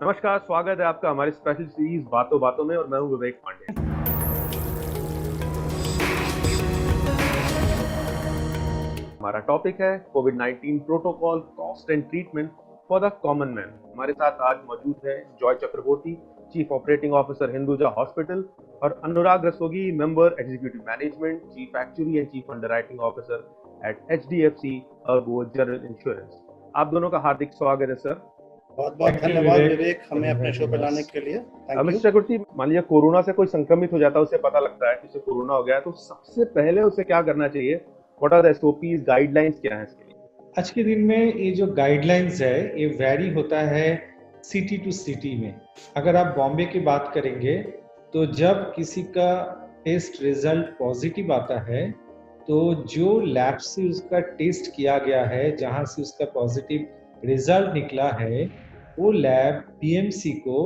नमस्कार, स्वागत है आपका हमारी स्पेशल सीरीज बातों बातों में और मैं हूं विवेक पांडे। हमारा टॉपिक है कोविड-19 protocol, cost and treatment for the common man. हमारे साथ आज मौजूद है Joy Chakraborty, chief operating officer Hinduja hospital, और Anurag Rastogi, member executive management, chief actuary and chief underwriting officer at HDFC Ergo general insurance. आप दोनों का हार्दिक स्वागत है सर। बहुत बहुत धन्यवाद विवेक, हमें अपने शो पे लाने के लिए। Thank you. मिस्टर चक्रवर्ती, मान लीजिए कोरोना से कोई संक्रमित हो जाता है, उसे पता लगता है कि उसे कोरोना हो गया है, तो सबसे पहले उसे क्या करना चाहिए? What are the SOPs, guidelines क्या है इसके लिए? आज के दिन में ये जो गाइडलाइंस है ये वैरी होता है सिटी टू सिटी में। अगर आप बॉम्बे की बात करेंगे तो जब किसी का टेस्ट रिजल्ट पॉजिटिव आता है तो जो लैब से उसका टेस्ट किया गया है, जहां से उसका पॉजिटिव रिजल्ट निकला है, वो लैब PMC को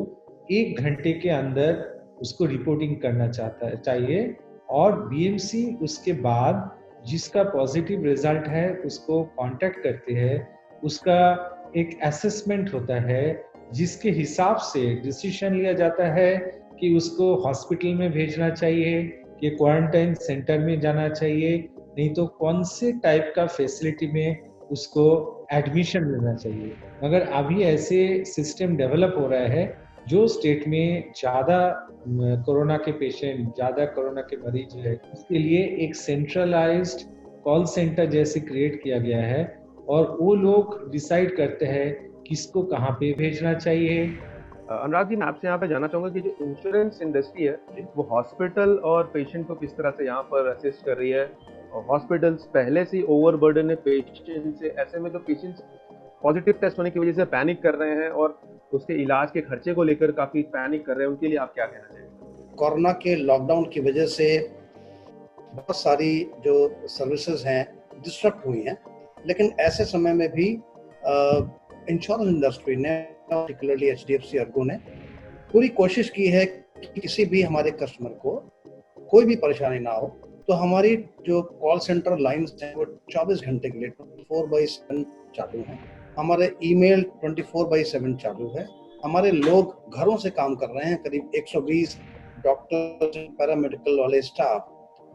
1 घंटे के अंदर उसको रिपोर्टिंग करना चाहिए। और BMC उसके बाद जिसका पॉजिटिव रिजल्ट है उसको कांटेक्ट करते हैं। उसका एक असेसमेंट होता है जिसके हिसाब से डिसीजन लिया जाता है कि उसको हॉस्पिटल में भेजना चाहिए कि क्वारंटाइन सेंटर में जाना चाहिए, नहीं तो कौन से टाइप का फैसिलिटी में उसको एडमिशन लेना चाहिए। मगर अभी ऐसे सिस्टम डेवलप हो रहा है जो स्टेट में ज़्यादा कोरोना के पेशेंट, ज़्यादा कोरोना के मरीज है, उसके लिए एक सेंट्रलाइज्ड कॉल सेंटर जैसे क्रिएट किया गया है और वो लोग डिसाइड करते हैं किसको कहाँ पे भेजना चाहिए। अनुराग जी, मैं आपसे यहाँ पे जानना चाहूंगा कि जो इंश्योरेंस इंडस्ट्री है वो हॉस्पिटल और पेशेंट को किस तरह से यहाँ पर असिस्ट कर रही है। और हॉस्पिटल्स पहले से ओवरबर्डन है पेशेंट से, ऐसे में जो पेशेंट्स पॉजिटिव टेस्ट होने की वजह से पैनिक कर रहे हैं और उसके इलाज के खर्चे को लेकर काफी पैनिक कर रहे हैं, उनके लिए आप क्या कहना चाहेंगे? कोरोना के लॉकडाउन की वजह से बहुत सारी जो सर्विसेज हैं डिस्टर्ब हुई हैं, लेकिन ऐसे समय में भी इंश्योरेंस इंडस्ट्री ने, पर्टिकुलरली HDFC अर्गो ने पूरी कोशिश की है कि किसी भी हमारे कस्टमर को कोई भी परेशानी ना हो। तो हमारी जो कॉल सेंटर लाइन्स हैं वो 24 घंटे के लिए 24/7 चालू हैं। हमारे ईमेल 24/7 चालू है। हमारे लोग घरों से काम कर रहे हैं, करीब 120 डॉक्टर, पैरामेडिकल वाले स्टाफ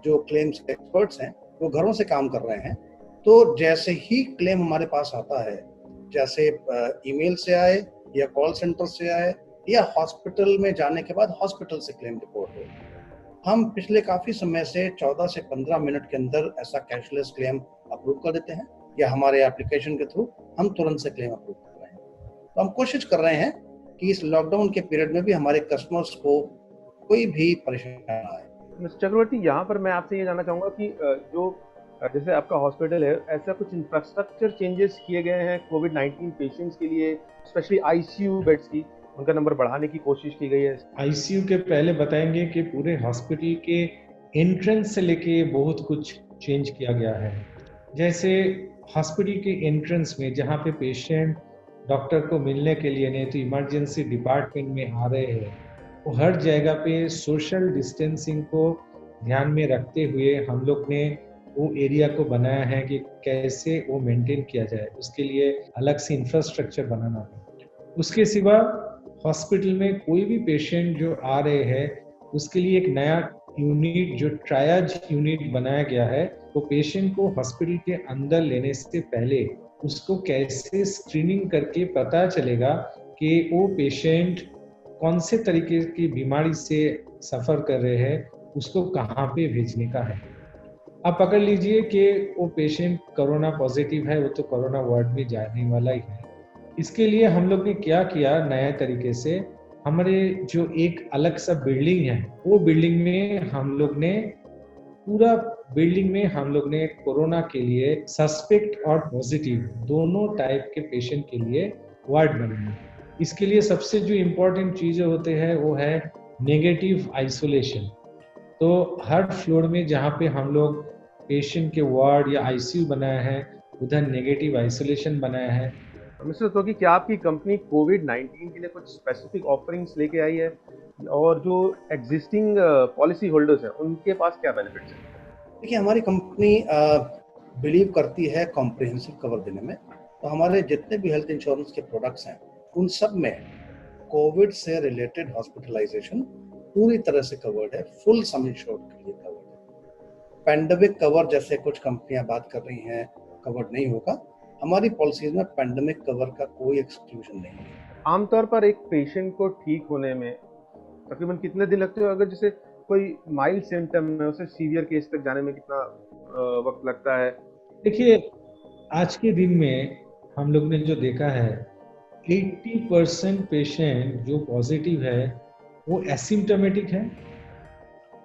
जो क्लेम्स एक्सपर्ट्स हैं वो घरों से काम कर रहे हैं। तो जैसे ही क्लेम हमारे पास आता है, जैसे ईमेल से आए या कॉल सेंटर से आए या हॉस्पिटल में जाने के बाद हॉस्पिटल से क्लेम रिपोर्ट हो, हम पिछले काफी समय से 14 से 15 मिनट के अंदर ऐसा कैशलेस क्लेम अप्रूव कर देते हैं, या हमारे एप्लीकेशन के थ्रू हम तुरंत से क्लेम अप्रूव कर रहे हैं। तो हम कोशिश कर रहे हैं कि इस लॉकडाउन के पीरियड में भी हमारे कस्टमर्स को कोई भी परेशानी ना आए। मिस्टर चक्रवर्ती, यहाँ पर मैं आपसे ये जानना चाहूंगा कि जो जैसे आपका हॉस्पिटल है, ऐसा कुछ इंफ्रास्ट्रक्चर चेंजेस किए गए हैं कोविड-19 पेशेंट्स के लिए, स्पेशली ICU बेड्स की, उनका नंबर बढ़ाने की कोशिश की गई है? ICU के पहले बताएंगे कि पूरे हॉस्पिटल के एंट्रेंस से लेके बहुत कुछ चेंज किया गया है। जैसे हॉस्पिटल के एंट्रेंस में जहाँ पे पेशेंट डॉक्टर को मिलने के लिए, नहीं तो इमरजेंसी डिपार्टमेंट में आ रहे हैं, वो हर जगह पे सोशल डिस्टेंसिंग को ध्यान में रखते हुए हम लोग ने वो एरिया को बनाया है कि कैसे वो मेंटेन किया जाए, उसके लिए अलग से इंफ्रास्ट्रक्चर बनाना है। उसके सिवा हॉस्पिटल में कोई भी पेशेंट जो आ रहे हैं उसके लिए एक नया यूनिट, जो ट्रायज यूनिट बनाया गया है। वो पेशेंट को हॉस्पिटल के अंदर लेने से पहले उसको कैसे स्क्रीनिंग करके पता चलेगा कि वो पेशेंट कौन से तरीके की बीमारी से सफ़र कर रहे हैं, उसको कहाँ पे भेजने का है। आप पकड़ लीजिए कि वो पेशेंट कोरोना पॉजिटिव है, वो तो कोरोना वार्ड में जाने वाला ही है। इसके लिए हम लोग ने क्या किया नया तरीके से, हमारे जो एक अलग सा बिल्डिंग है, वो बिल्डिंग में हम लोग ने पूरा बिल्डिंग में हम लोग ने कोरोना के लिए सस्पेक्ट और पॉजिटिव दोनों टाइप के पेशेंट के लिए वार्ड बनाए। इसके लिए सबसे जो इम्पोर्टेंट चीज़ें होते हैं वो है नेगेटिव आइसोलेशन। तो हर फ्लोर में जहाँ पे हम लोग पेशेंट के वार्ड या ICU बनाया है, उधर नेगेटिव आइसोलेशन बनाया है। मिस्टर रस्तोगी, क्या आपकी कंपनी कोविड-19 के लिए कुछ स्पेसिफिक ऑफरिंग्स लेके आई है, और जो एग्जिस्टिंग पॉलिसी होल्डर्स हैं उनके पास क्या बेनिफिट्स हैं? देखिए, हमारी कंपनी बिलीव करती है कॉम्प्रिहेंसिव कवर देने में। तो हमारे जितने भी हेल्थ इंश्योरेंस के प्रोडक्ट्स हैं उन सब में कोविड से रिलेटेड हॉस्पिटलाइजेशन पूरी तरह से कवर्ड है, फुल सम इंश्योर्ड के लिए कवर्ड है। पैंडेमिक कवर जैसे कुछ कंपनियां बात कर रही हैं कवर्ड नहीं होगा, हमारी पॉलिसीज में पैंडेमिक कवर का कोई एक्सक्लूजन नहीं है। आमतौर पर एक पेशेंट को ठीक होने में तकरीबन कितने दिन लगते हो? अगर जैसे कोई माइल्ड सिम्टम है उसे सीवियर केस तक जाने में कितना वक्त लगता है? देखिए, आज के दिन में हम लोग ने जो देखा है 80% पेशेंट जो पॉजिटिव है वो एसिम्टोमेटिक है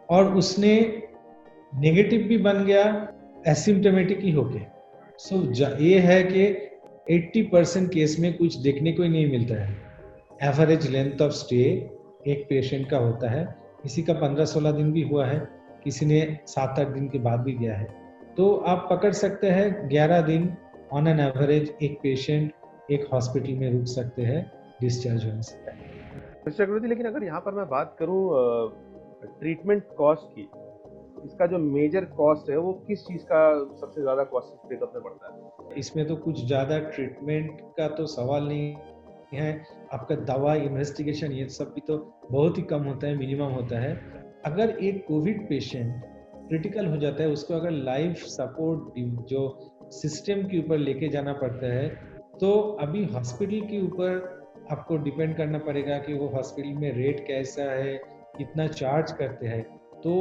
और उसने नेगेटिव भी बन गया एसिम्टोमेटिक ही होके। सो ये है कि 80% केस में कुछ देखने को ही नहीं मिलता है। एवरेज लेंथ ऑफ स्टे एक पेशेंट का होता है, किसी का 15-16 दिन भी हुआ है, किसी ने 7-8 दिन के बाद भी गया है। तो आप पकड़ सकते हैं 11 दिन ऑन एन एवरेज एक पेशेंट एक हॉस्पिटल में रुक सकते हैं डिस्चार्ज होने से पहले। मिस्टर चक्रवर्ती, लेकिन अगर यहाँ पर मैं बात करूँ ट्रीटमेंट कॉस्ट की, इसका जो मेजर कॉस्ट है वो किस चीज़ का सबसे ज़्यादा कॉस्ट ब्रेकअप में पड़ता है? इसमें तो कुछ ज़्यादा ट्रीटमेंट का तो सवाल नहीं है, आपका दवा इन्वेस्टिगेशन ये सब भी तो बहुत ही कम होता है, मिनिमम होता है। अगर एक कोविड पेशेंट क्रिटिकल हो जाता है, उसको अगर लाइफ सपोर्ट जो सिस्टम के ऊपर लेके जाना पड़ता है, तो अभी हॉस्पिटल के ऊपर आपको डिपेंड करना पड़ेगा कि वो हॉस्पिटल में रेट कैसा है, कितना चार्ज करते हैं। तो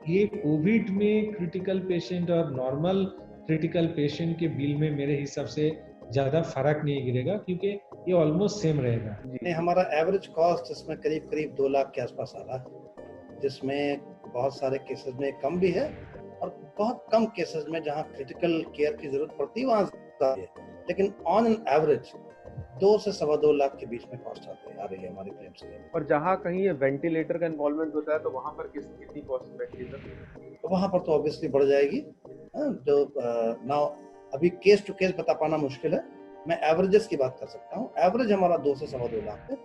ये कोविड में क्रिटिकल पेशेंट और नॉर्मल क्रिटिकल पेशेंट के बिल में मेरे हिसाब से ज़्यादा फर्क नहीं गिरेगा, क्योंकि ये ऑलमोस्ट सेम रहेगा। नहीं, हमारा एवरेज कॉस्ट इसमें करीब करीब 2 लाख के आसपास आ रहा है, जिसमें बहुत सारे केसेस में कम भी है और बहुत कम केसेस में जहाँ क्रिटिकल केयर की जरूरत पड़ती है वहाँ ज़्यादा है, लेकिन ऑन एन एवरेज 2 से 2.25 लाख के बीच में कॉस्ट आ रही है हमारी क्लेम से। और जहाँ कहीं ये वेंटिलेटर का इन्वॉल्वमेंट होता है तो वहाँ पर कितनी कॉस्ट वेंटिलेटर? तो वहाँ पर तो ऑब्वियसली बढ़ जाएगी। जो नाउ अभी केस टू केस बता पाना मुश्किल है, मैं एवरेजेस की बात कर सकता हूँ। एवरेज हमारा 2 से 2.25 लाख है,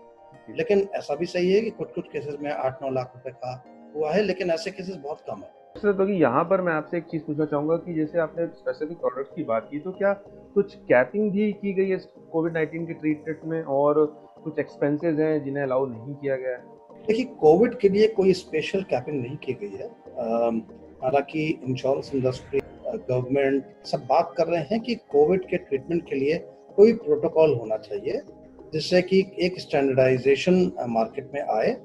लेकिन ऐसा भी सही है कि कुछ केसेस में 8-9 लाख रुपए का हुआ है, लेकिन ऐसे केसेस बहुत कम है। सर, तो यहाँ पर मैं आपसे एक चीज़ पूछना चाहूँगा कि जैसे आपने स्पेसिफिक प्रोडक्ट्स की बात की, तो क्या कुछ कैपिंग भी की गई है कोविड-19 के ट्रीटमेंट में और कुछ एक्सपेंसेस हैं जिन्हें अलाउ नहीं किया गया है? देखिए, कोविड के लिए कोई स्पेशल कैपिंग नहीं की गई है। हालांकि इंश्योरेंस इंडस्ट्री, गवर्नमेंट सब बात कर रहे हैं कि कोविड के ट्रीटमेंट के लिए कोई प्रोटोकॉल होना चाहिए जिससे कि एक स्टैंडर्डाइजेशन मार्केट में आए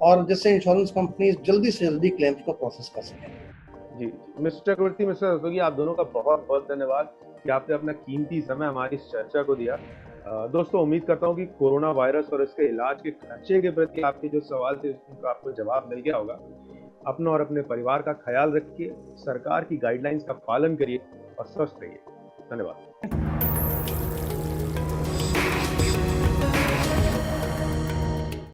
और जिससे इंश्योरेंस कंपनीज जल्दी से जल्दी क्लेम्स को प्रोसेस कर सकें। जी, मिस्टर चक्रवर्ती, मिस्टर रस्तोगी, आप दोनों का बहुत बहुत धन्यवाद कि आपने अपना कीमती समय हमारी इस चर्चा को दिया। दोस्तों, उम्मीद करता हूँ कि कोरोना वायरस और इसके इलाज के खर्चे के प्रति आपके जो सवाल थे उनका आपको जवाब मिल गया होगा। अपना और अपने परिवार का ख्याल रखिए, सरकार की गाइडलाइंस का पालन करिए और स्वस्थ रहिए। धन्यवाद।